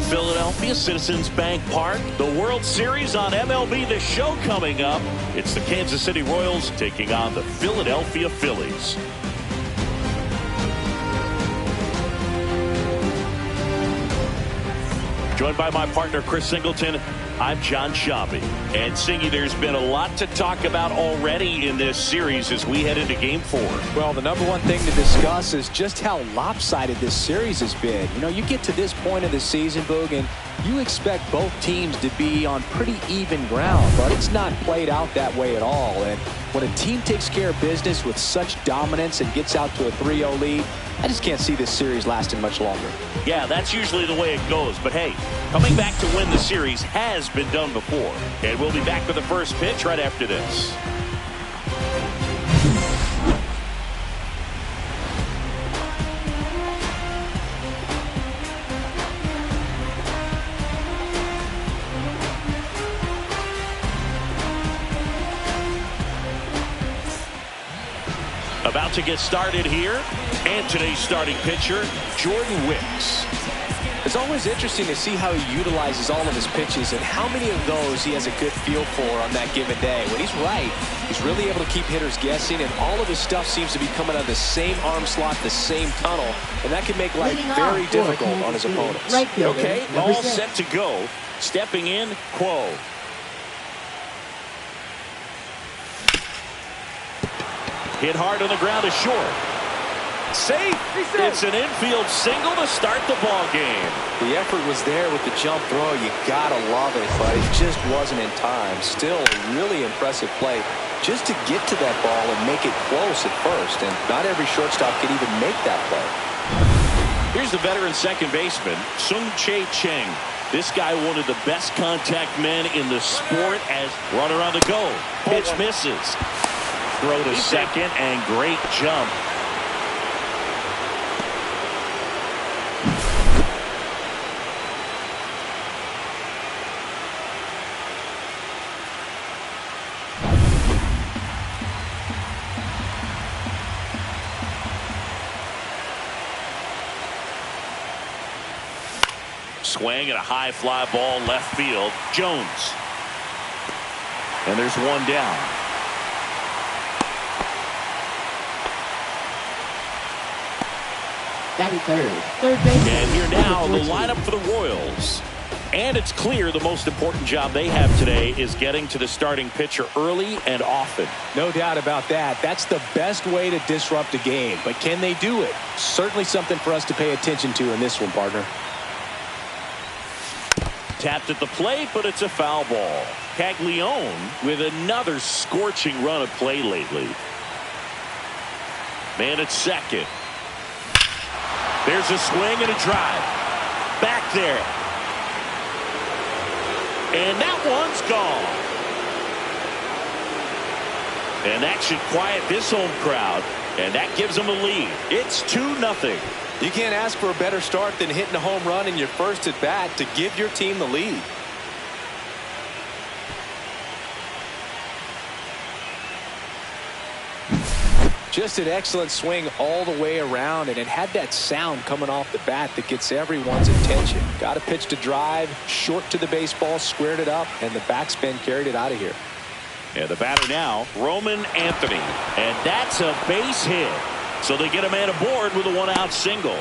Philadelphia, Citizens Bank Park. The World Series on MLB The Show coming up. It's the Kansas City Royals taking on the Philadelphia Phillies. Joined by my partner, Chris Singleton, I'm John Sciambi. And Singy, there's been a lot to talk about already in this series as we head into Game 4. Well, the number one thing to discuss is just how lopsided this series has been. You know, you get to this point of the season, Boog, and you expect both teams to be on pretty even ground, but it's not played out that way at all. And when a team takes care of business with such dominance and gets out to a 3-0 lead, I just can't see this series lasting much longer. Yeah, that's usually the way it goes. But hey, coming back to win the series has been done before. And we'll be back with the first pitch right after this. About to get started here, and today's starting pitcher, Jordan Wicks. It's always interesting to see how he utilizes all of his pitches and how many of those he has a good feel for on that given day. When he's right, he's really able to keep hitters guessing, and all of his stuff seems to be coming out of the same arm slot, the same tunnel, and that can make life very difficult on his opponents. Okay, all set to go. Stepping in, Quo. Hit hard on the ground to short. Safe. It's an infield single to start the ball game. The effort was there with the jump throw. You gotta love it, but it just wasn't in time. Still a really impressive play just to get to that ball and make it close at first. And not every shortstop can even make that play. Here's the veteran second baseman, Sung-Chae Cheng. This guy, one of the best contact men in the sport, as runner on the go. Pitch misses. Throw to second, and great jump. Swing and a high fly ball left field. Jones. And there's one down. Batting third base. And here now, the lineup for the Royals. And it's clear the most important job they have today is getting to the starting pitcher early and often. No doubt about that. That's the best way to disrupt a game. But can they do it? Certainly something for us to pay attention to in this one, partner. Tapped at the plate, but it's a foul ball. Caglione with another scorching run of play lately. Man at second. There's a swing and a drive. Back there. And that one's gone. And that should quiet this home crowd. And that gives them a lead. It's 2-0. You can't ask for a better start than hitting a home run in your first at bat to give your team the lead. Just an excellent swing all the way around, and it had that sound coming off the bat that gets everyone's attention. Got a pitch to drive, short to the baseball, squared it up, and the backspin carried it out of here. And the batter now, Roman Anthony. And that's a base hit. So they get a man aboard with a one-out single.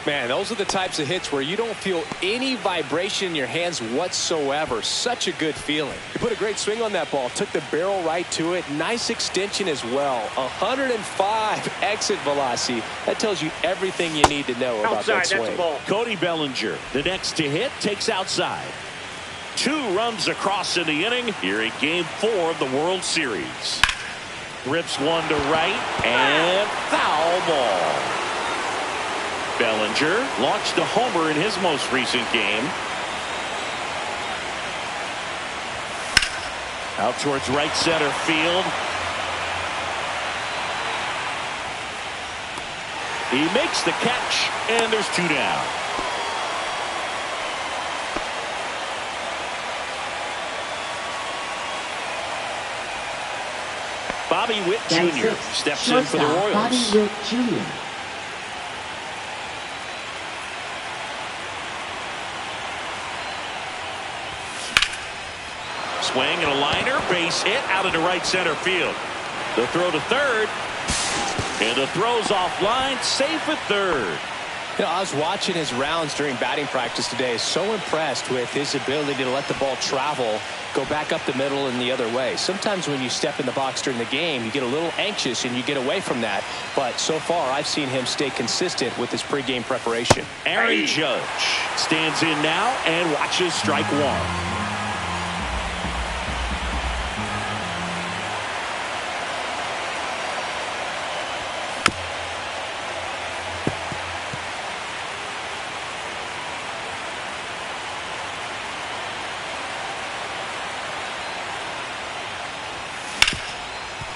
Man, those are the types of hits where you don't feel any vibration in your hands whatsoever. Such a good feeling. He put a great swing on that ball. Took the barrel right to it. Nice extension as well. 105 exit velocity. That tells you everything you need to know about that swing. That's a ball. Cody Bellinger, the next to hit, takes outside. 2 runs across in the inning here in Game 4 of the World Series. Rips one to right, and foul ball. Bellinger launched a homer in his most recent game. Out towards right center field. He makes the catch, and there's 2 down. Bobby Witt Jr. steps in for the Royals. Bobby Witt Jr. Swing and a liner, base hit out into right center field. The throw to third, and the throw's offline, safe at third. You know, I was watching his rounds during batting practice today. So impressed with his ability to let the ball travel, go back up the middle and the other way. Sometimes when you step in the box during the game, you get a little anxious and you get away from that. But so far, I've seen him stay consistent with his pregame preparation. Aaron Judge stands in now and watches strike one.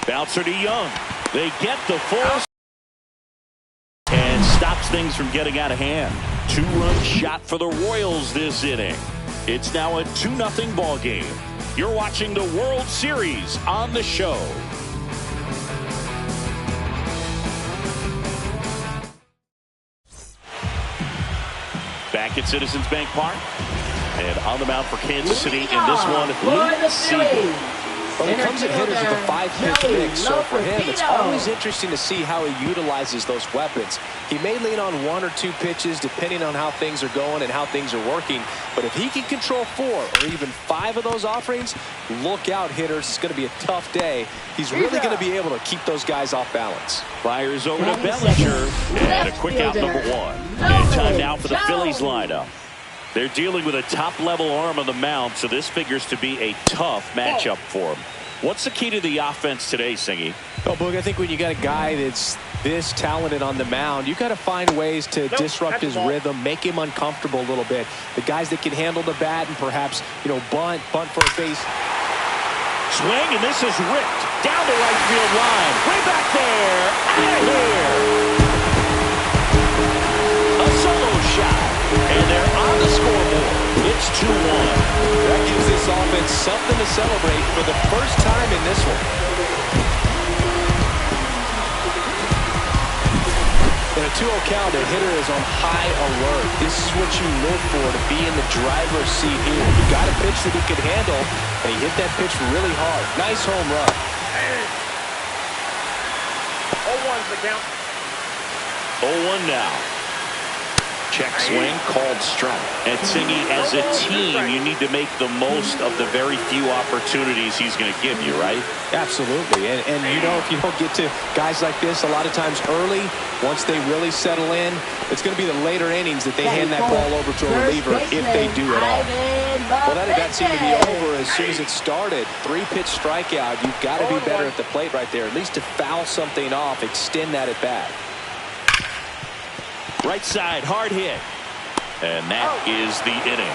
Bouncer to Young. They get the full and stops things from getting out of hand. Two-run shot for the Royals this inning. It's now a 2-0 ball game. You're watching the World Series on the show. Back at Citizens Bank Park. And on the mound for Kansas City in this one, Luke Seagull. Well, he comes at hitters with a 5-pitch mix, so for him, it's always interesting to see how he utilizes those weapons. He may lean on 1 or 2 pitches depending on how things are going and how things are working, but if he can control 4 or even 5 of those offerings, look out, hitters. It's going to be a tough day. He's really going to be able to keep those guys off balance. Fires over to Bellinger, and a quick out number 1. And time now for the Phillies lineup. They're dealing with a top-level arm on the mound, so this figures to be a tough matchup for him. What's the key to the offense today, Singy? Oh, Boog, I think when you got a guy that's this talented on the mound, you got to find ways to disrupt his rhythm, make him uncomfortable a little bit. The guys that can handle the bat and perhaps, bunt for a base. Swing, and this is ripped down the right field line. Way back there, out of here. A solo shot. And they're on the scoreboard. It's 2-1. That gives this offense something to celebrate for the first time in this one. In a 2-0 count, the hitter is on high alert. This is what you live for, to be in the driver's seat here. He got a pitch that he could handle, and he hit that pitch really hard. Nice home run. 0-1's the count. 0-1 now. Check swing, called strike. And Singy, as a team, you need to make the most of the very few opportunities he's going to give you, right? Absolutely. And if you don't get to guys like this a lot of times early, once they really settle in, it's going to be the later innings that they hand that ball over to a reliever if they do at all. Well, that at-bat seemed to be over as soon as it started. 3-pitch strikeout. You've got to be better at the plate right there, at least to foul something off, extend that at-bat. Right side, hard hit. And that is the inning.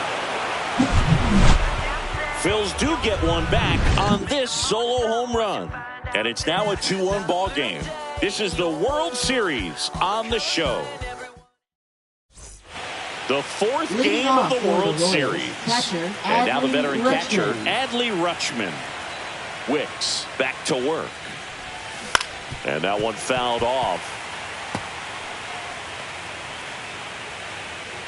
Phils do get one back on this solo home run. And it's now a 2-1 ball game. This is the World Series on the show. The 4th game of the World Series. And now the veteran catcher, Adley Rutschman. Wicks back to work. And that one fouled off.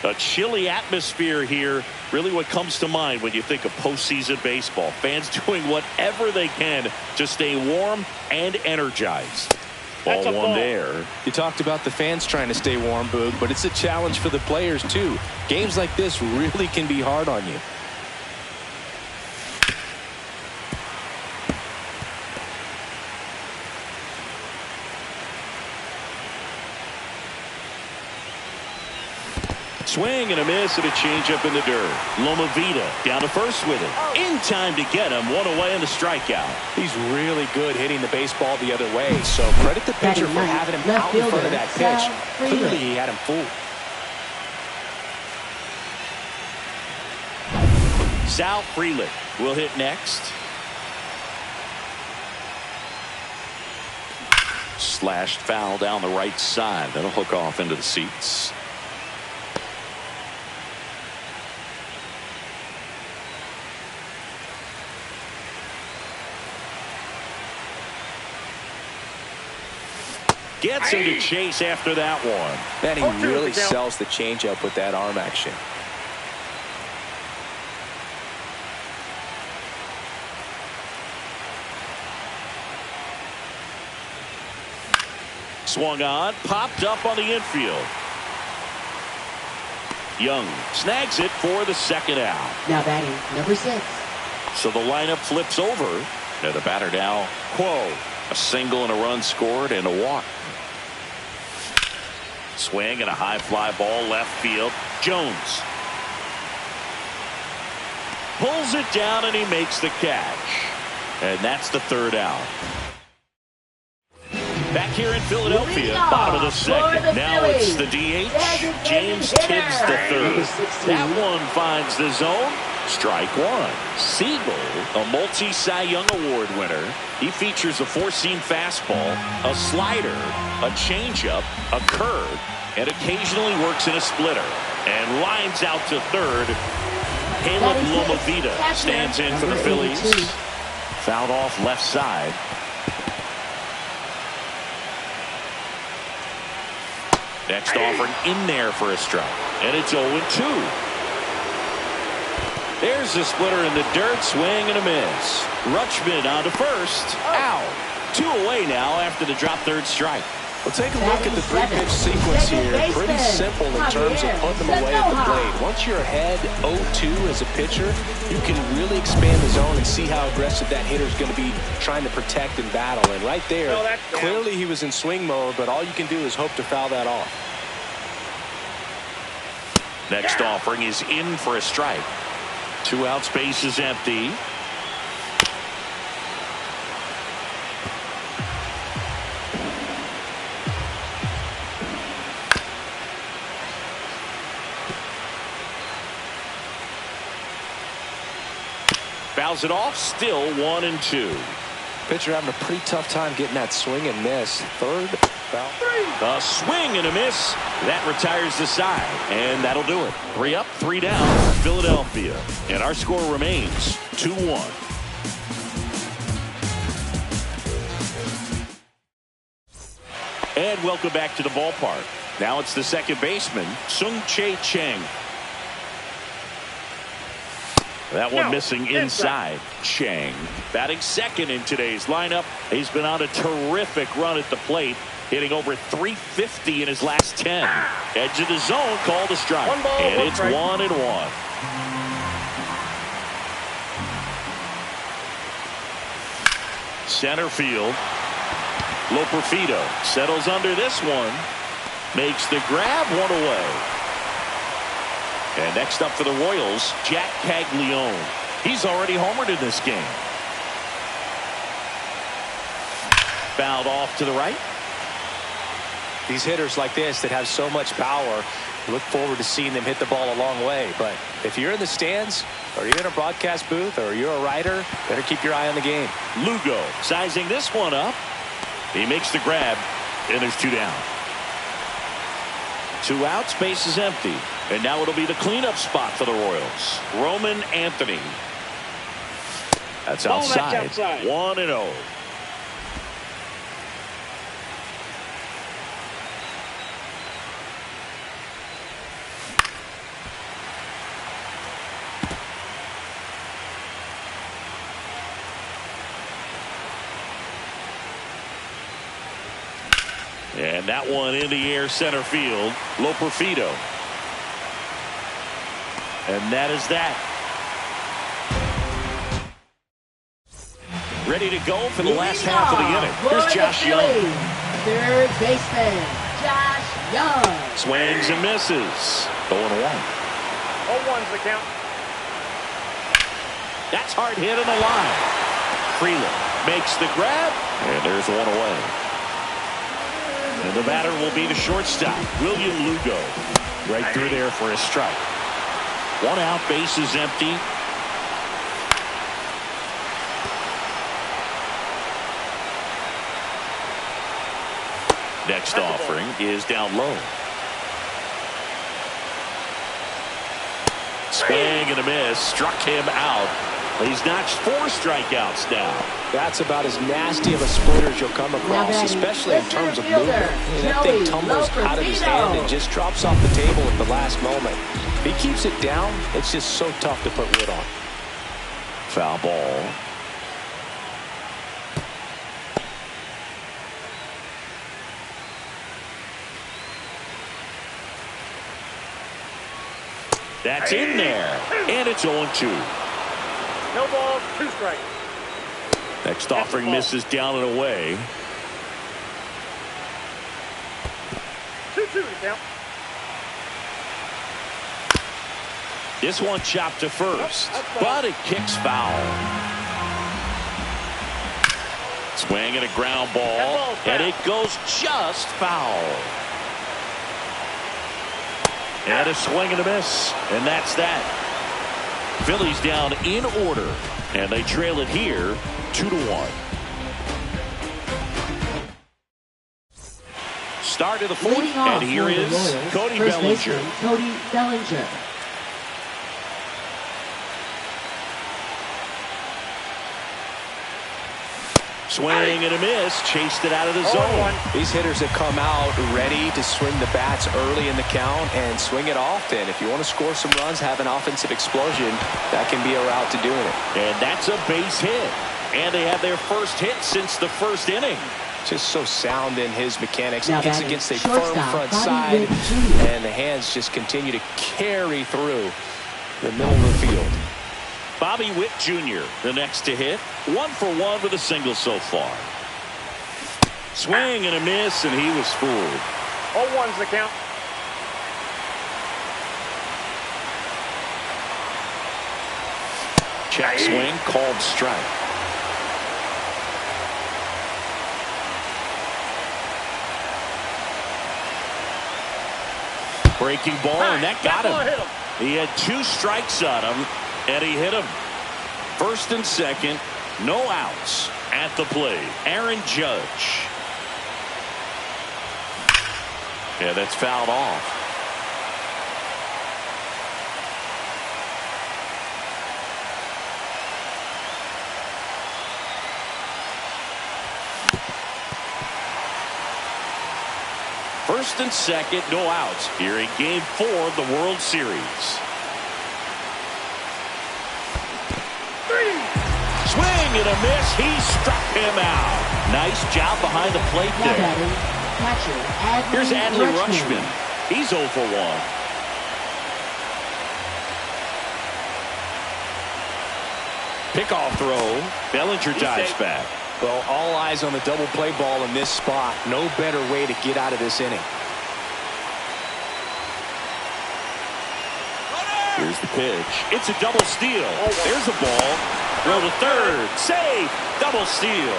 A chilly atmosphere here. Really what comes to mind when you think of postseason baseball. Fans doing whatever they can to stay warm and energized. Ball one there. You talked about the fans trying to stay warm, Boog, but it's a challenge for the players too. Games like this really can be hard on you. Swing and a miss and a changeup in the dirt. Lomavita down to first with it. In time to get him. One away in the strikeout. He's really good hitting the baseball the other way. So credit the pitcher for having him out in front of that pitch. Clearly he had him fooled. Sal Frelick will hit next. Slashed foul down the right side. That'll hook off into the seats. Gets him to chase after that one. Man, he really sells the changeup with that arm action. swung on, popped up on the infield. Young snags it for the second out. Now batting, number 6. So the lineup flips over. Now the batter now, Quo. A single and a run scored and a walk. Swing and a high fly ball left field. Jones pulls it down and he makes the catch. And that's the third out. Back here in Philadelphia, bottom of the second. Now it's the DH, James Tibbs III. That one finds the zone. Strike one. Siegel, a multi-Cy Young Award winner. He features a 4-seam fastball, a slider, a changeup, a curve, and occasionally works in a splitter. And lines out to third. Caleb Lomavita stands in for the Phillies. Fouled off left side. Next offering in there for a strike. And it's 0-2. There's the splitter in the dirt. Swing and a miss. Rutschman on to first. Out. 2 away now after the drop third strike. Well, take a look at the 3-pitch sequence here. Pretty simple in terms of putting them away at the plate. Once you're ahead 0-2 as a pitcher, you can really expand the zone and see how aggressive that hitter is going to be trying to protect and battle. And right there, clearly he was in swing mode, but all you can do is hope to foul that off. Next offering is in for a strike. 2 outs, base is empty. Fouls it off, still 1-2. Pitcher having a pretty tough time getting that swing and miss. Third foul. A swing and a miss. That retires the side. And that'll do it. 3 up, 3 down, Philadelphia. And our score remains 2-1. And welcome back to the ballpark. Now it's the second baseman, Sung-Chae Cheng. That one missing inside. Chang batting second in today's lineup. He's been on a terrific run at the plate, hitting over 350 in his last 10. Edge of the zone, called a strike. And it's 1-1. Center field. Loperfido settles under this one. Makes the grab, 1 away. And next up for the Royals, Jack Caglione. He's already homered in this game. Fouled off to the right. These hitters like this that have so much power, look forward to seeing them hit the ball a long way. But if you're in the stands, or you're in a broadcast booth, or you're a writer, better keep your eye on the game. Lugo sizing this one up. He makes the grab, and there's 2 down. 2 outs, base is empty. And now it'll be the cleanup spot for the Royals. Roman Anthony. That's outside. 1-0. And that one in the air center field. Loperfido. And that is that. Ready to go for the last half of the inning. Here's Josh Young. Third baseman, Josh Young. Swings and misses. 0-1. 0-1's the count. That's hard hit on the line. Freeland makes the grab. And there's 1 away. And the batter will be the shortstop, William Lugo. Right through there for a strike. 1 out, base is empty. Next offering is down low. Swing and a miss. Struck him out. He's notched 4 strikeouts now. That's about as nasty of a splitter as you'll come across, especially in terms of movement. That thing tumbles out of his hand and just drops off the table at the last moment. If he keeps it down, it's just so tough to put wood on. Foul ball. That's in there. And it's 0-2. No balls, 2 strikes. Next offering misses down and away. 2-2 to count. This one chopped to first, but it kicks foul. Swing and a ground ball, and it goes just foul. And a swing and a miss, and that's that. Phillies down in order, and they trail it here 2-1. Start of the fourth, and here is Cody Bellinger. Cody Bellinger. Swing and a miss, chased it out of the zone. These hitters have come out ready to swing the bats early in the count and swing it often. If you want to score some runs, have an offensive explosion, that can be a route to doing it. And that's a base hit. And they have their first hit since the first inning. Just so sound in his mechanics. Now Gets against a firm front side, and the hands just continue to carry through the middle of the field. Bobby Witt Jr., the next to hit. 1 for 1 with a single so far. Swing and a miss, and he was fooled. 0-1's the count. Check swing, called strike. Breaking ball, and that got him. He had 2 strikes on him, and he hit him. First and second, no outs at the plate. Aaron Judge. Yeah, that's fouled off. First and second, no outs here in Game 4 of the World Series. Swing and a miss. He struck him out. Nice job behind the plate there. Here's Adley Rutschman. He's 0 for 1. Pickoff throw. Bellinger dives back. Well, all eyes on the double play ball in this spot. No better way to get out of this inning. Here's the pitch. It's a double steal. There's a ball. Throw to third. Save. Double steal.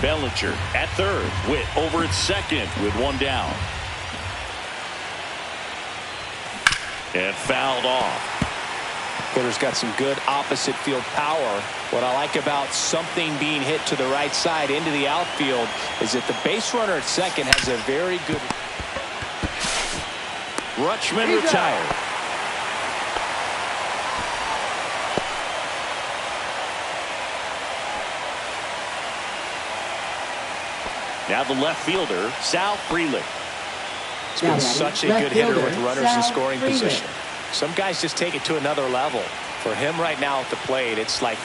Bellinger at third. Witt over at second with 1 down. And fouled off. Hitter's got some good opposite field power. What I like about something being hit to the right side into the outfield is that the base runner at second has a very good. Rutschman retired. Now the left fielder, Sal Frelick. He's been such a good hitter with runners in scoring position. Some guys just take it to another level. For him right now at the plate, it's like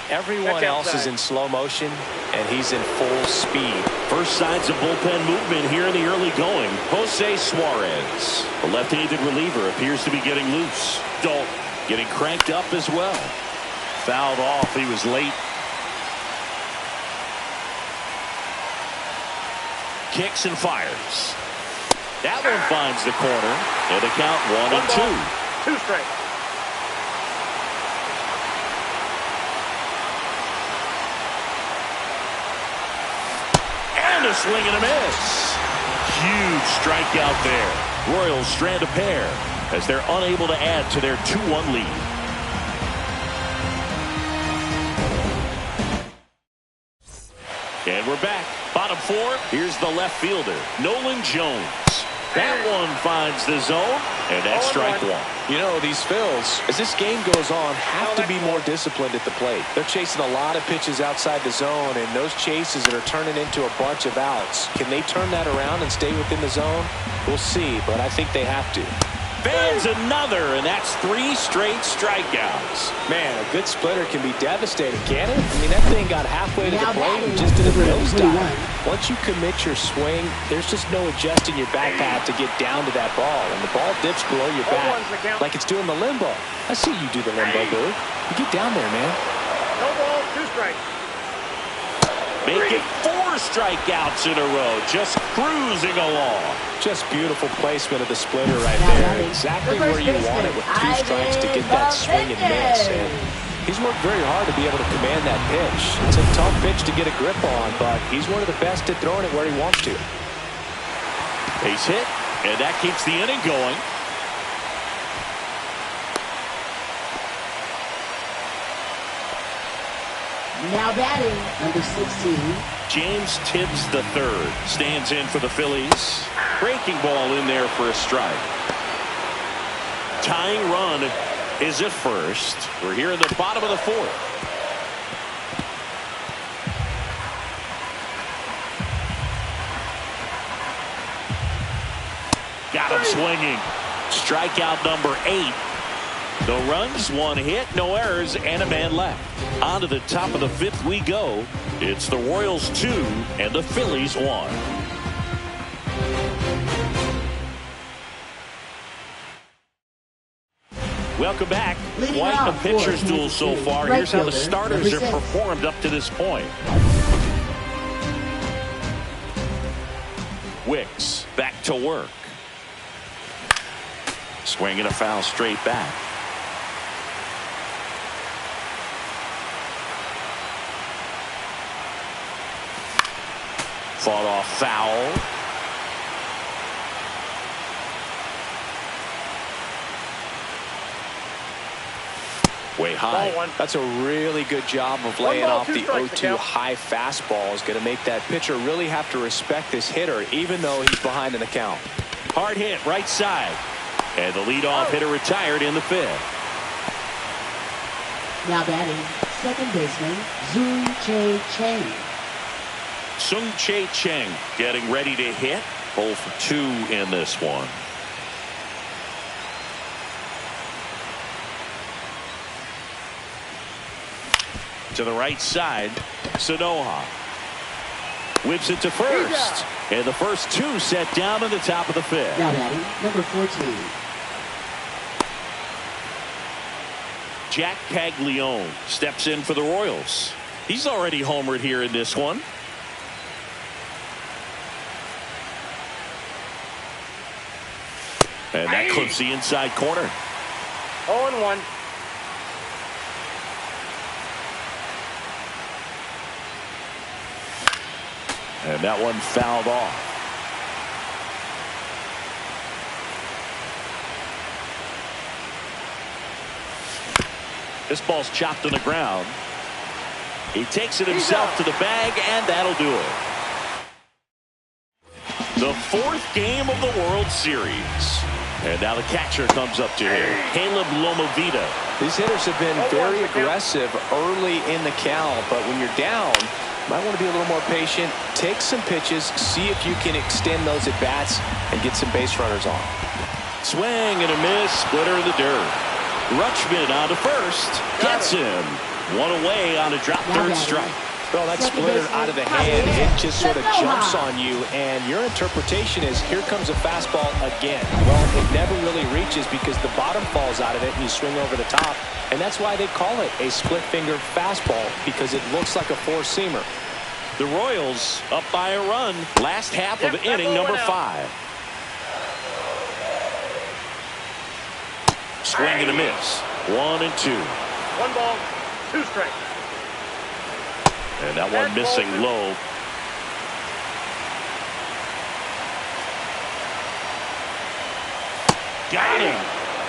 everyone else is in slow motion, and he's in full speed. First signs of bullpen movement here in the early going. Jose Suarez, the left-handed reliever, appears to be getting loose. Dalton getting cranked up as well. Fouled off. He was late. Kicks and fires. That one finds the corner. And the count 1-2. 2 strikes. And a swing and a miss. Huge strikeout there. Royals strand a pair as they're unable to add to their 2-1 lead. And we're back. Bottom 4. Here's the left fielder, Nolan Jones. That one finds the zone, and that's strike 1. You know, these Phils, as this game goes on, have to be more disciplined at the plate. They're chasing a lot of pitches outside the zone, and those chases that are turning into a bunch of outs. Can they turn that around and stay within the zone? We'll see, but I think they have to. Fans another, and that's 3 straight strikeouts. Man, a good splitter can be devastating, can't it? I mean, that thing got halfway to the Now plate and batting, just did a number nosedive. 21. Once you commit your swing, there's just no adjusting your back path to get down to that ball. And the ball dips below your back one's the count. like it's doing the limbo. I see you do the limbo, Boo. You get down there, man. No ball, 2 strikes. Make it 4 strikeouts in a row, just cruising along. Just beautiful placement of the splitter right Now there. batting, Exactly the where first you want it with 2 baseman, strikes to get Ivan that swing and miss. Beckett. And he's worked very hard to be able to command that pitch. It's a tough pitch to get a grip on, but he's one of the best at throwing it where he wants to. Base hit, and that keeps the inning going. Now batting, number 16. James Tibbs III stands in for the Phillies. Breaking ball in there for a strike. Tying run is at first. We're here in the bottom of the 4th. Got him swinging. Strikeout number 8. No runs, 1 hit, no errors, and a man left. On to the top of the 5th we go. It's the Royals 2 and the Phillies 1. Welcome back. Leading Quite a off for pitcher's duel Kansas so City, far. right Here's how the fielder, starters number have 6. performed up to this point. Wicks back to work. Swinging a foul straight back. Fought off foul. Way high. Ball 1. That's a really good job of laying ball, off 2 the strikes to 0-2 count. high fastball. Is going to make that pitcher really have to respect this hitter, even though he's behind in the count. Hard hit right side. And the leadoff hitter retired in the 5th. Now batting, second baseman, Zoon Che Chang. Sung Chae Cheng getting ready to hit. 0 for 2 in this one. To the right side, Sanoha whips it to first, and the first 2 set down in the top of the 5th. Now batting, number 14. Jack Caglione steps in for the Royals. He's already homered here in this one. And that clips the inside corner. 0-1. And that one fouled off. This ball's chopped on the ground. He takes it himself to the bag, and that'll do it. The 4th game of the World Series. And now the catcher comes up to him, Caleb Lomavita. These hitters have been very aggressive early in the count, but when you're down, you might want to be a little more patient. Take some pitches, see if you can extend those at bats and get some base runners on. Swing and a miss, splitter in the dirt. Rutschman on to first, gets him. 1 away on a drop third strike. Well, that splitter out of the hand, it just sort of jumps on you, and your interpretation is, here comes a fastball again. Well, it never really reaches because the bottom falls out of it and you swing over the top, and that's why they call it a split-finger fastball, because it looks like a four-seamer. The Royals up by a run, last half of inning number 5. Swing and a miss. 1 and 2. 1 ball, 2 strikes. And that one missing low. Got him.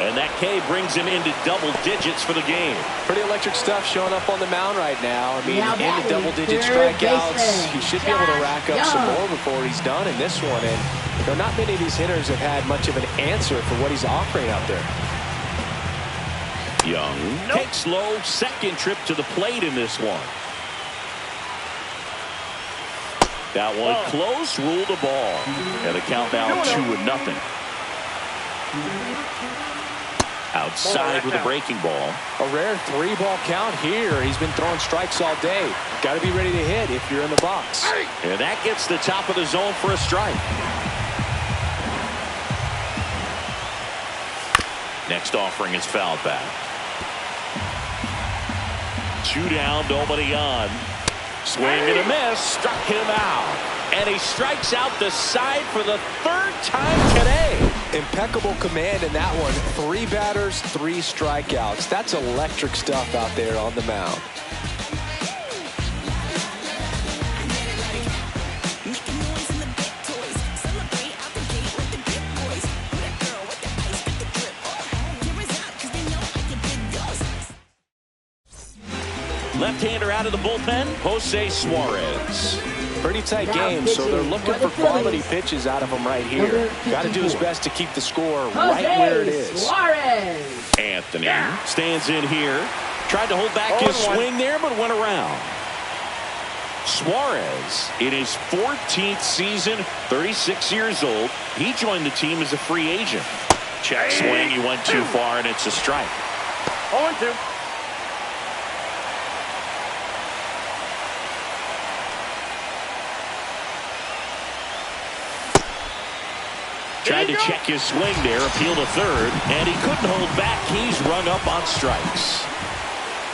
And that K brings him into double digits for the game. Pretty electric stuff showing up on the mound right now. I mean, Now into batting, double-digit third strikeouts. baseman, He should be able to rack up some Young. more before he's done in this one. And you know, not many of these hitters have had much of an answer for what he's offering out there. Young takes low, second trip to the plate in this one. That one close, ruled a ball. And the count now 2-0. Outside with a breaking ball. A rare 3-ball count here. He's been throwing strikes all day. Got to be ready to hit if you're in the box. And that gets the top of the zone for a strike. Next offering is fouled back. 2 down, nobody on. Swing and a miss. Struck him out. And he strikes out the side for the 3rd time today. Impeccable command in that one. 3 batters, 3 strikeouts. That's electric stuff out there on the mound. Left-hander out of the bullpen, Jose Suarez. Pretty tight game, so they're looking for quality pitches out of him right here. Got to do his best to keep the score right where it is. Suarez. Anthony stands in here. Tried to hold back his swing there, but went around. Suarez, in his 14th season, 36 years old. He joined the team as a free agent. Check swing, he went too far, and it's a strike. 0-2. Tried to check his swing there, appeal to third, and he couldn't hold back. He's rung up on strikes.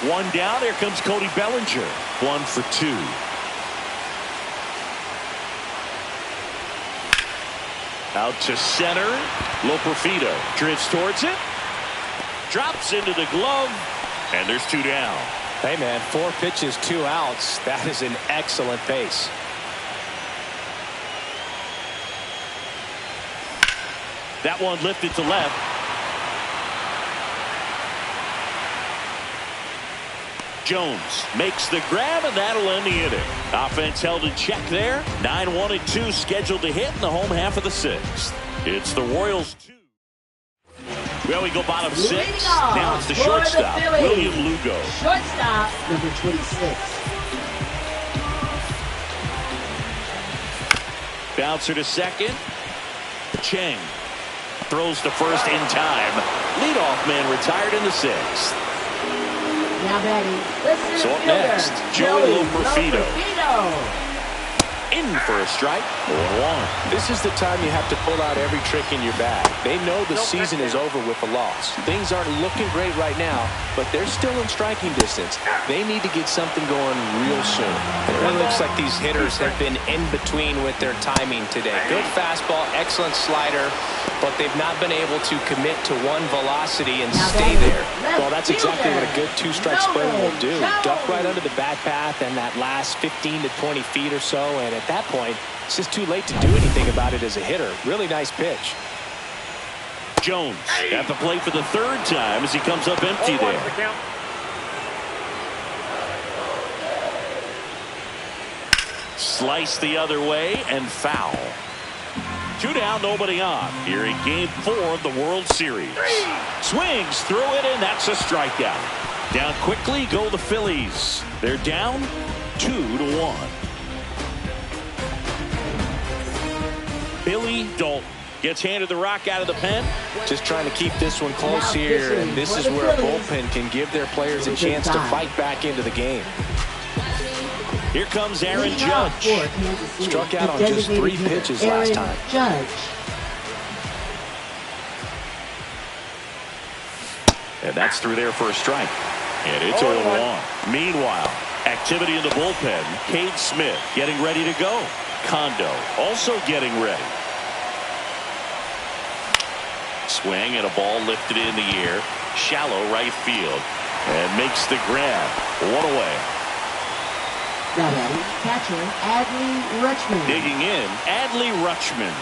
1 down, here comes Cody Bellinger. 1 for 2. Out to center. Loperfido drifts towards it. Drops into the glove, and there's 2 down. Hey, man, 4 pitches, 2 outs. That is an excellent pace. That one lifted to left. Jones makes the grab, and that'll end the inning. Offense held in check there. 9-1-2 scheduled to hit in the home half of the 6th. It's the Royals 2. Well, we go bottom 6. Now it's the shortstop, William Lugo. Shortstop, number 26. Bouncer to second. Cheng throws to first in time. Leadoff man retired in the 6th. Now batting, the center So up fielder, next, Joey Loperfido. Loperfido. In for a strike. 0-1. This is the time you have to pull out every trick in your bag. They know the season is over with a loss. Things aren't looking great right now, but they're still in striking distance. They need to get something going real soon. It really looks like these hitters have been in between with their timing today. Good fastball, excellent slider, but they've not been able to commit to one velocity and stay there. Well, that's exactly what a good 2-strike split will do. Duck right under the bat path and that last 15 to 20 feet or so, and at that point, it's just too late to do anything about it as a hitter. Really nice pitch. Jones at the plate for the 3rd time as he comes up empty there. Slice the other way and foul. 2 down, nobody on. Here in Game 4 of the World Series. Swings through it, and that's a strikeout. Down quickly go the Phillies. They're down 2-1. Billy Dalton gets handed the rock out of the pen. Just trying to keep this one close here, and this is where a bullpen can give their players a chance to fight back into the game. Here comes Aaron Judge. Struck out on just 3 pitches last time. Judge. And that's through there for a strike. And it's 0-1. Meanwhile, activity in the bullpen. Cade Smith getting ready to go. Kondo also getting ready. Swing and a ball lifted in the air. Shallow right field. And makes the grab. 1 away. Now batting, catcher, Adley Rutschman. Digging in, Adley Rutschman.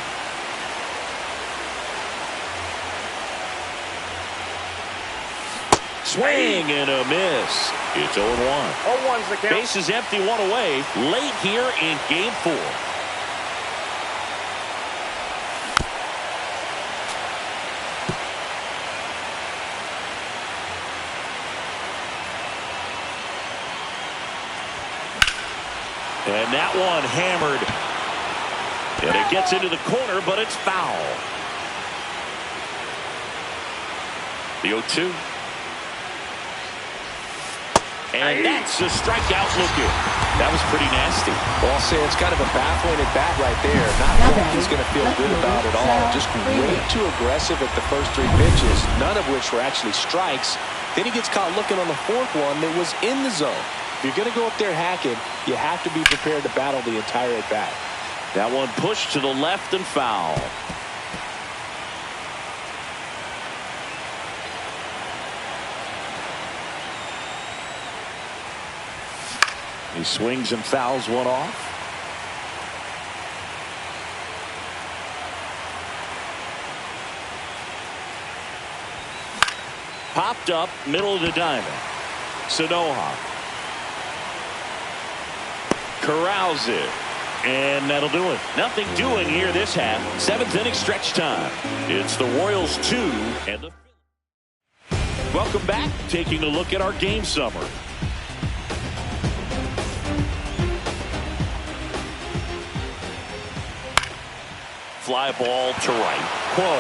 Swing and a miss. It's 0-1. 0-1's the count. Base is empty, 1 away. Late here in Game 4. And that one hammered. And it gets into the corner, but it's foul. The 0-2. And that's a strikeout looking. That was pretty nasty. Well, I'll say it's kind of a baffling at bat right there. Not one he's going to feel good about at all. Just way too aggressive at the first 3 pitches, none of which were actually strikes. Then he gets caught looking on the 4th one that was in the zone. If you're going to go up there hacking, you have to be prepared to battle the entire at bat. That one pushed to the left and foul. He swings and fouls one off. Popped up, middle of the diamond. Sanoha. Corrals it. And that'll do it. Nothing doing here this half. 7th inning stretch time. It's the Royals 2 and the Phillies. Welcome back. Taking a look at our game summary. Fly ball to right. Quo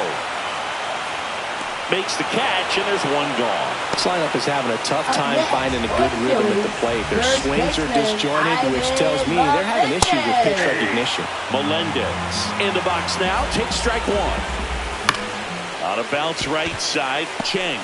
makes the catch, and there's one gone. This lineup is having a tough time finding a good rhythm at the plate. Their swings are disjointed, which tells me they're having issues with pitch recognition. Melendez in the box now. Takes strike 1. Out of bounds right side. Cheng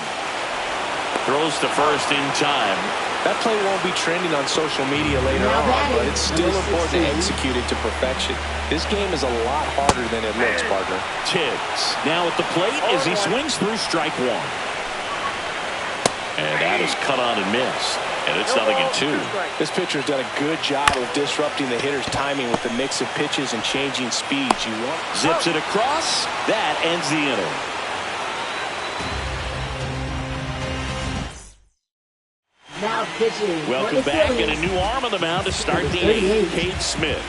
throws to first in time. That play won't be trending on social media later on, but it's still important to execute it to perfection. This game is a lot harder than it looks, partner. Tibbs now at the plate as he swings through strike 1. And that is cut on and missed. And it's 0-2. This pitcher's done a good job of disrupting the hitter's timing with the mix of pitches and changing speeds. You want zips it across. That ends the inning. Now pitching. Welcome back, and a new arm on the mound to start the 8th, Cade Smith.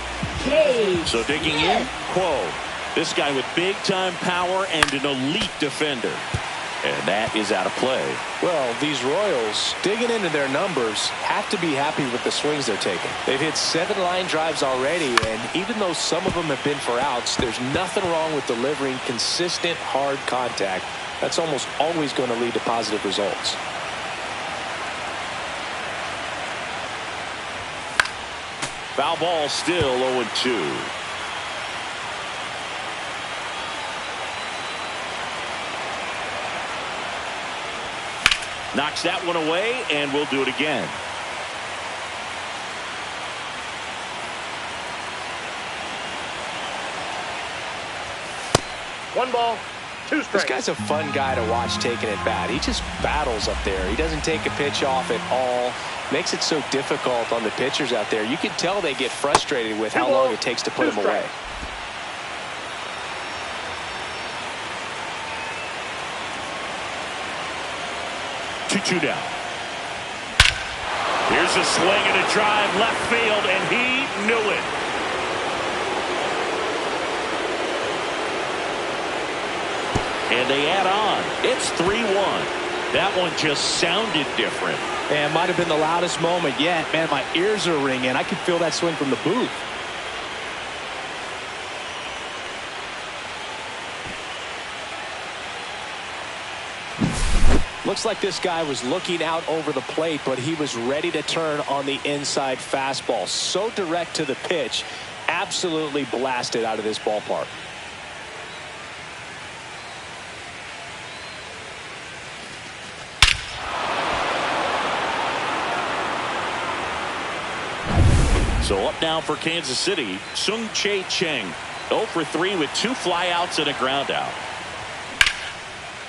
So digging in, Quo. This guy with big-time power and an elite defender. And that is out of play. Well, these Royals, digging into their numbers, have to be happy with the swings they're taking. They've hit 7 line drives already, and even though some of them have been for outs, there's nothing wrong with delivering consistent, hard contact. That's almost always going to lead to positive results. Foul ball still 0-2. Knocks that one away, and we'll do it again. One ball, 2 strikes. This guy's a fun guy to watch taking at bat. He just battles up there. He doesn't take a pitch off at all. Makes it so difficult on the pitchers out there. You can tell they get frustrated with how long it takes to put him away. Two down. Here's a swing and a drive left field, and he knew it. And they add on. It's 3-1. That one just sounded different. Man, might have been the loudest moment yet. Man, my ears are ringing. I can feel that swing from the booth. Looks like this guy was looking out over the plate, but he was ready to turn on the inside fastball. So direct to the pitch. Absolutely blasted out of this ballpark. So up now for Kansas City, Sung-Chae Cheng. 0 for 3 with 2 flyouts and a ground out.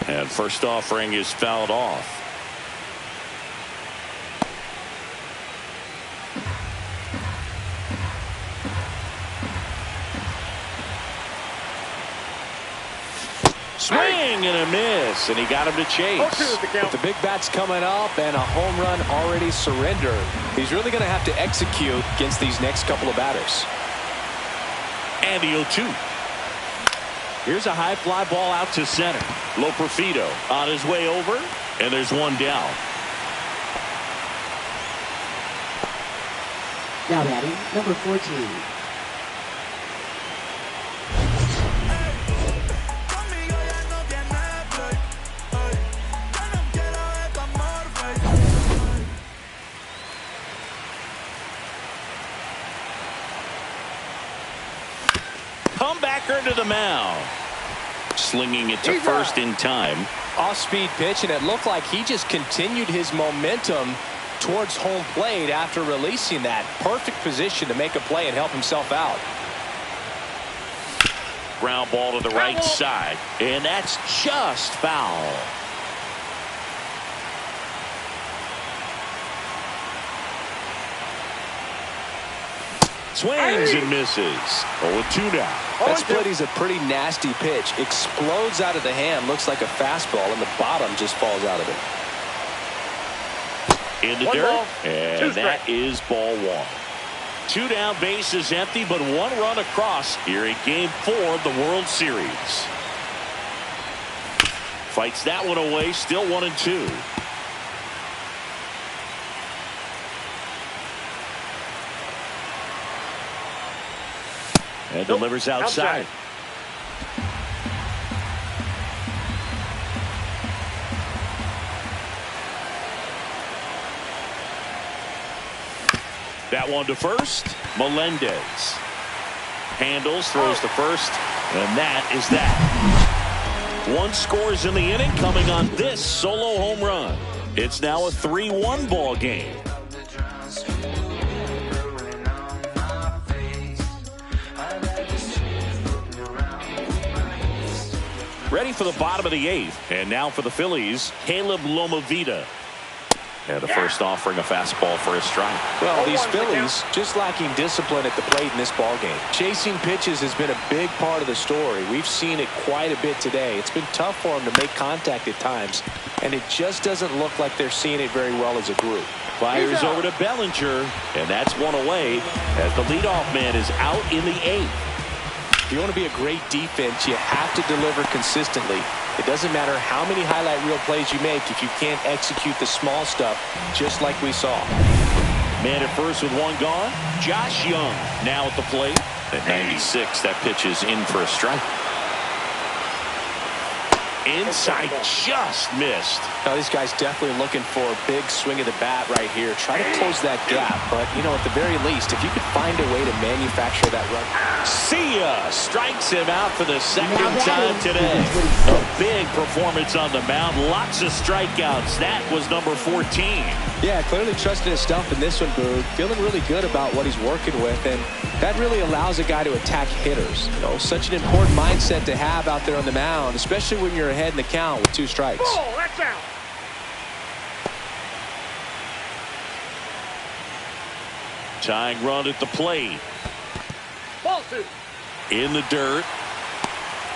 And first offering is fouled off. Swing and a miss, and he got him to chase. With the big bats coming up and a home run already surrendered, he's really going to have to execute against these next couple of batters. And the 0-2. Here's a high fly ball out to center. Loperfido on his way over, and there's one down. Now batting, number 14. Comebacker to the mound. Slinging it to first in time. Off-speed pitch, and it looked like he just continued his momentum towards home plate after releasing that. Perfect position to make a play and help himself out. Ground ball to the right side, and that's just foul. Swings and misses. 0-2 now. That split is a pretty nasty pitch. Explodes out of the hand. Looks like a fastball, and the bottom just falls out of it. In the dirt, and that is ball one. 2 down, bases empty, but 1 run across here in Game 4 of the World Series. Fights that one away, still 1-2. And delivers outside. That one to first. Melendez handles, throws to first, and that is that. 1 scores in the inning, coming on this solo home run. It's now a 3-1 ball game. Ready for the bottom of the 8th. And now for the Phillies, Caleb Lomavita. And the first offering a fastball for a strike. Well, these Phillies just lacking discipline at the plate in this ballgame. Chasing pitches has been a big part of the story. We've seen it quite a bit today. It's been tough for them to make contact at times, and it just doesn't look like they're seeing it very well as a group. Fires over to Bellinger, and that's 1 away as the leadoff man is out in the 8th. If you want to be a great defense, you have to deliver consistently. It doesn't matter how many highlight reel plays you make if you can't execute the small stuff, just like we saw. Man at first with 1 gone. Josh Young now at the plate. At 96, that pitch is in for a strike. Inside, just missed. Now, these guys definitely looking for a big swing of the bat right here. Try to close that gap, but, you know, at the very least, if you could find a way to manufacture that run. See ya! Strikes him out for the second time today. A big performance on the mound. Lots of strikeouts. That was number 14. Yeah, clearly trusting his stuff in this one, Boog. Feeling really good about what he's working with, and that really allows a guy to attack hitters. You know, such an important mindset to have out there on the mound, especially when you're ahead in the count with 2 strikes. Oh, that's out. Tying run at the plate. Ball 2. In the dirt.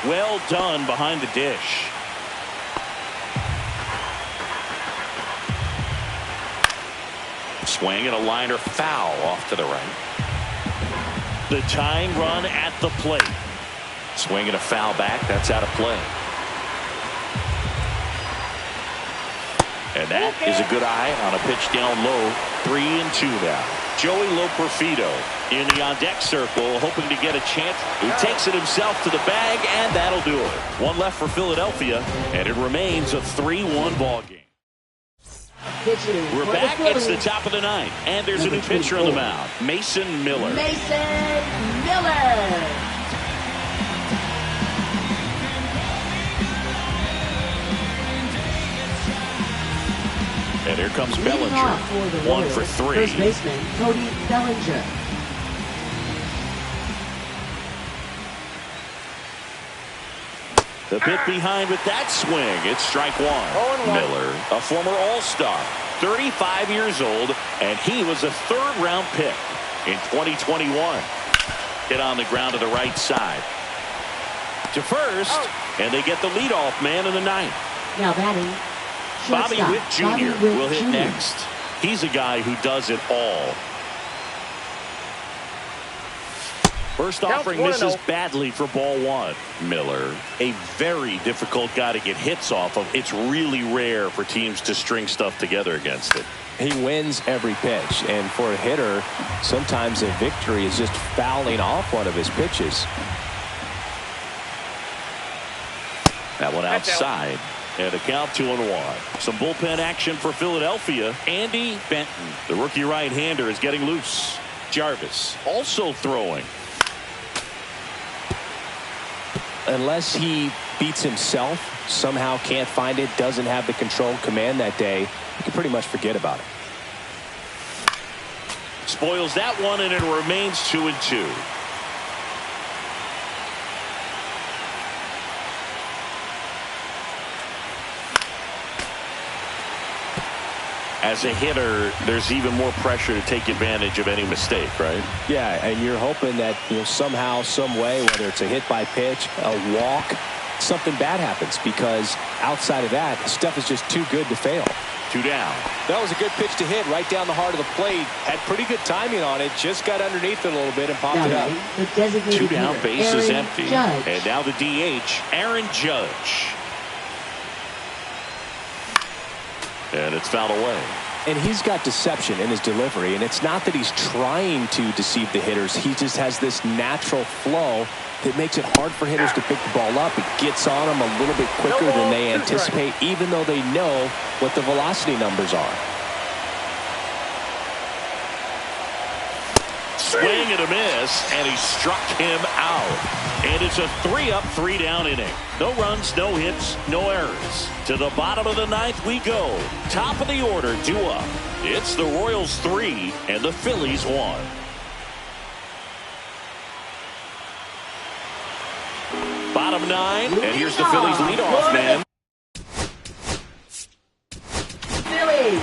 Well done behind the dish. Swing and a liner foul off to the right. The tying run at the plate. Swing and a foul back. That's out of play. And that is a good eye on a pitch down low. 3-2 now. Joey Loperfido in the on-deck circle, hoping to get a chance. He takes it himself to the bag, and that'll do it. 1 left for Philadelphia, and it remains a 3-1 ball game. We're back. It's the top of the 9th, and there's a new pitcher on the mound, Mason Miller. Mason Miller. And here comes Bellinger. 1 for 3. First baseman Cody Bellinger. The bit behind with that swing. It's strike 1. Miller, a former All-Star, 35 years old, and he was a 3rd-round pick in 2021. Hit on the ground to the right side. To first, and they get the leadoff man in the 9th. Now batting, Bobby Witt Jr. will hit Jr. next. He's a guy who does it all. First offering misses badly for ball 1. Miller, a very difficult guy to get hits off of. It's really rare for teams to string stuff together against it. He wins every pitch, and for a hitter, sometimes a victory is just fouling off one of his pitches. That one outside. And a count 2-1. Some bullpen action for Philadelphia. Andy Benton, the rookie right-hander, is getting loose. Jarvis also throwing. unless he beats himself, somehow can't find it, doesn't have the control command that day, you can pretty much forget about it. Spoils that one, and it remains 2-2. As a hitter, there's even more pressure to take advantage of any mistake, right? Yeah, and you're hoping that, somehow, some way, whether it's a hit by pitch, a walk, something bad happens, because outside of that, stuff is just too good to fail. 2 down. That was a good pitch to hit right down the heart of the plate. Had pretty good timing on it. Just got underneath it a little bit and popped it up. The designated 2 down, hitter, base is Aaron empty. Judge. And now the DH, Aaron Judge. And it's fouled away. And he's got deception in his delivery, and it's not that he's trying to deceive the hitters. He just has this natural flow that makes it hard for hitters to pick the ball up. It gets on them a little bit quicker than they anticipate, even though they know what the velocity numbers are. Swing and a miss, and he struck him out. And it's a 3-up, 3-down inning. No runs, no hits, no errors. To the bottom of the 9th we go. Top of the order, due up. It's the Royals 3 and the Phillies 1. Bottom 9, and here's the Phillies leadoff man. Phillies.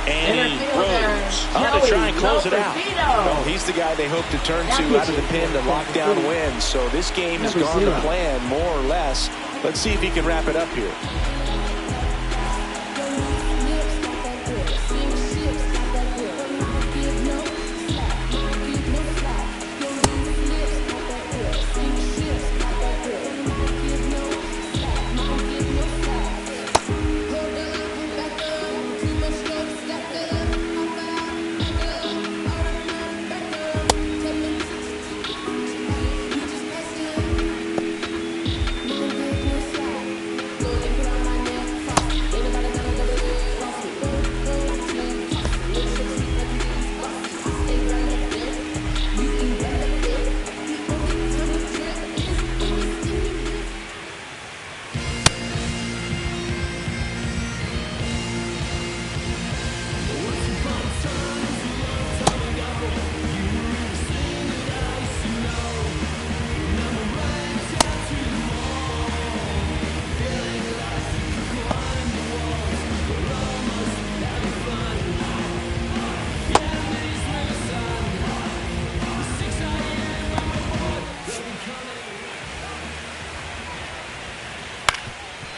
Andy Rose on to try and close it out. Well, he's the guy they hope to turn to out of the pen to lock down wins. So this game has gone to plan, more or less. Let's see if he can wrap it up here.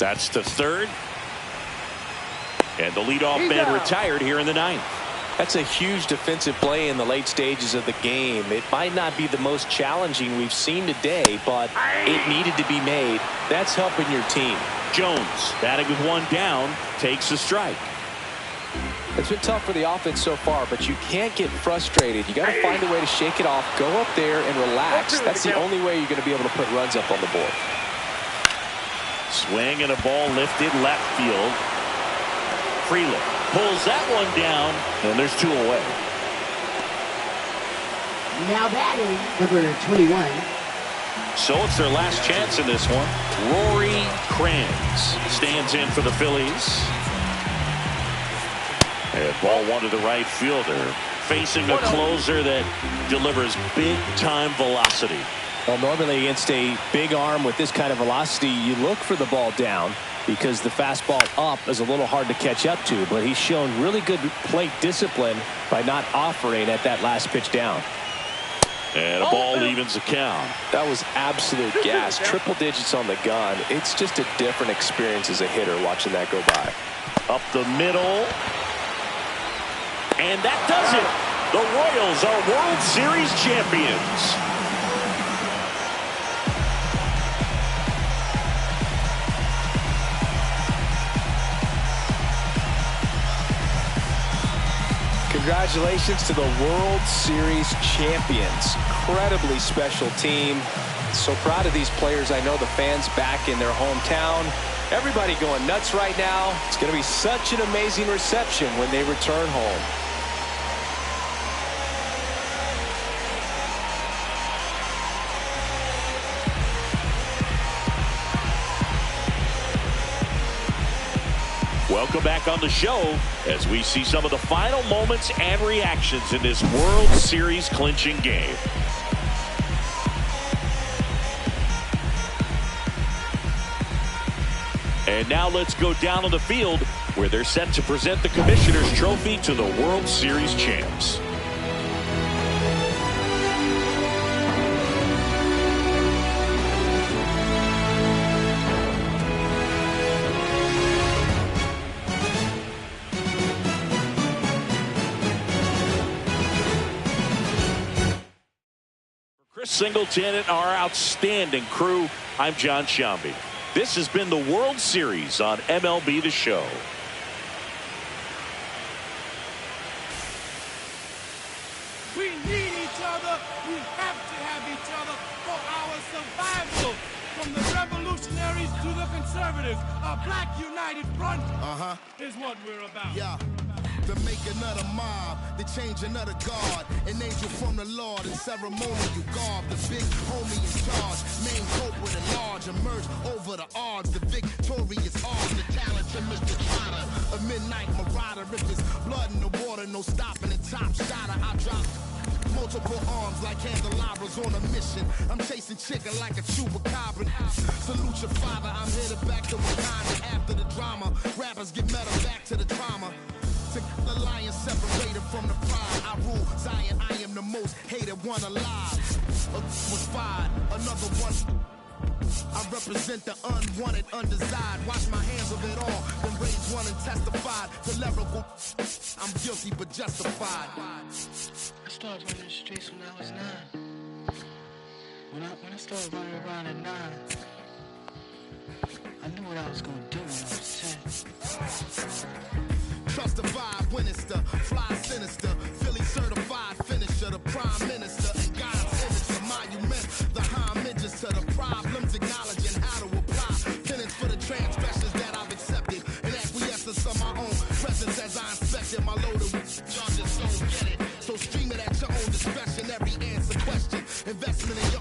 That's the 3rd. And the leadoff man retired here in the 9th. That's a huge defensive play in the late stages of the game. It might not be the most challenging we've seen today, but it needed to be made. That's helping your team. Jones, batting with 1 down, takes a strike. It's been tough for the offense so far, but you can't get frustrated. You got to find a way to shake it off, go up there and relax. That's the only way you're going to be able to put runs up on the board. Swing and a ball lifted left field. Freeland pulls that one down, and there's 2 away. Now batting, number 21. So it's their last chance in this one. Rory Kranz stands in for the Phillies. And ball 1 to the right fielder, facing a closer that delivers big-time velocity. Well, normally against a big arm with this kind of velocity, you look for the ball down because the fastball up is a little hard to catch up to. But he's shown really good plate discipline by not offering at that last pitch down. And a ball evens the count. That was absolute gas. Triple digits on the gun. It's just a different experience as a hitter watching that go by. Up the middle. And that does it. The Royals are World Series champions. Congratulations to the World Series champions. Incredibly special team. So proud of these players. I know the fans back in their hometown. Everybody going nuts right now. It's going to be such an amazing reception when they return home. Welcome back on the show as we see some of the final moments and reactions in this World Series clinching game. And now let's go down on the field where they're set to present the Commissioner's Trophy to the World Series champs. Chris Singleton and our outstanding crew, I'm John Sciambi. This has been the World Series on MLB The Show. We need each other. We have to have each other for our survival. From the revolutionaries to the conservatives, a black united front is what we're about. Yeah. To make another mob, to change another God, an angel from the Lord in ceremonial garb, the big homie in charge, main culprit at large, emerge over the odds, the victorious odds, the talented Mr. Trotter, a midnight marauder, if there's blood in the water, no stopping the top shotter, I drop multiple arms like candelabras on a mission. I'm chasing chicken like a chupacabra. Salute your father, I'm headed back to Wakanda after the drama. Rappers get metal back to the trauma. The lion separated from the pride. I rule Zion, I am the most hated one alive. Was fired, another one. I represent the unwanted, undesired. Wash my hands of it all, then raise one and testified. The lyrical, I'm guilty but justified. I started running the streets when I was 9. When I started running around at 9, I knew what I was going to do when I was 10. Trust the vibe, Winchester, fly sinister, Philly certified finisher, the prime minister, and God's image, the monument, the homages to the problems, acknowledging how to apply penance for the transgressions that I've accepted, and acquiescence of my own presence as I inspected my loaded with y'all just don't get it. So stream it at your own discretion, every answer question, investment in your